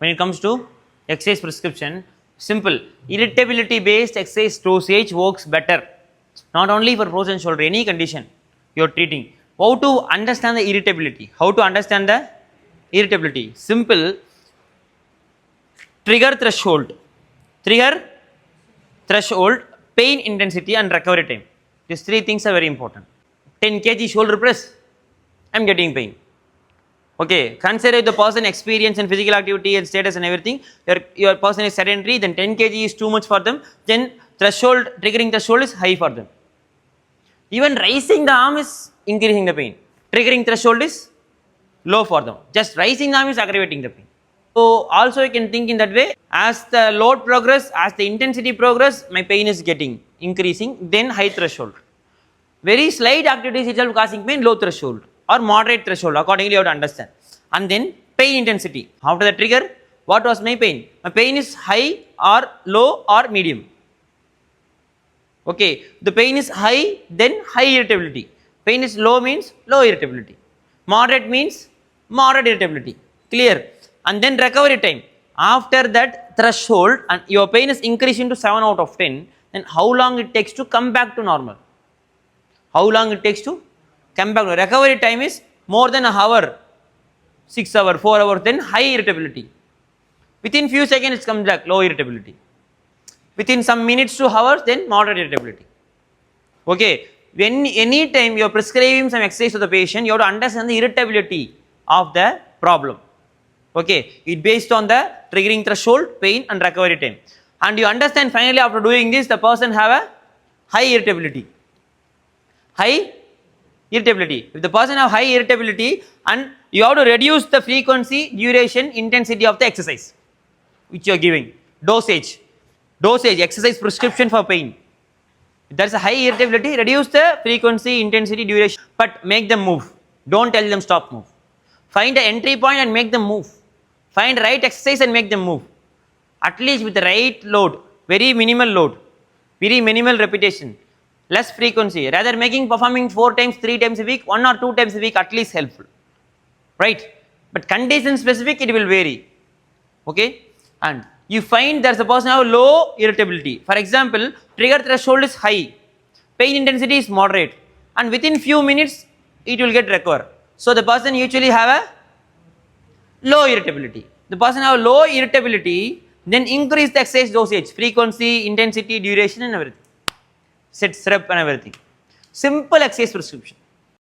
when it comes to exercise prescription. Simple. Irritability based exercise dosage works better. Not only for frozen shoulder, any condition you are treating. How to understand the irritability? How to understand the irritability? Simple. Trigger threshold. Trigger threshold, pain intensity and recovery time. These three things are very important. 10 kg shoulder press, I am getting pain. Okay, consider the person experience in physical activity and status and everything. Your person is sedentary, then 10 kg is too much for them. Then threshold, triggering threshold is high for them. Even raising the arm is increasing the pain. Triggering threshold is low for them. Just raising the arm is aggravating the pain. So also you can think in that way. As the load progress, as the intensity progress, my pain is getting increasing. Then high threshold. Very slight activities itself causing pain, low threshold or moderate threshold. Accordingly, you have to understand. And then pain intensity. After the trigger, what was my pain? My pain is high or low or medium. Okay, the pain is high, then high irritability. Pain is low means low irritability. Moderate means moderate irritability. Clear? And then recovery time. After that threshold and your pain is increasing to 7 out of 10, then how long it takes to come back to normal? How long it takes to come back? Recovery time is more than an hour, 6 hours, 4 hours, then high irritability. Within few seconds it comes back, low irritability. Within some minutes to hours, then moderate irritability. Okay, when any time you are prescribing some exercise to the patient, you have to understand the irritability of the problem. Okay, it based on the triggering threshold, pain and recovery time. And you understand finally after doing this, the person have a high irritability. High irritability. If the person have high irritability and you have to reduce the frequency, duration, intensity of the exercise which you are giving. Dosage, exercise prescription for pain. If there is a high irritability, reduce the frequency, intensity, duration, but make them move. Don't tell them stop, move. Find an entry point and make them move. Find right exercise and make them move. At least with the right load, very minimal repetition, less frequency. Rather performing 4 times, 3 times a week, 1 or 2 times a week at least helpful. Right? But condition specific it will vary. Okay? And you find there is a person have low irritability. For example, trigger threshold is high, pain intensity is moderate, and within few minutes it will get recover. So the person usually have a low irritability. The person have low irritability, then increase the exercise dosage, frequency, intensity, duration and everything. Set, rep and everything. Simple exercise prescription.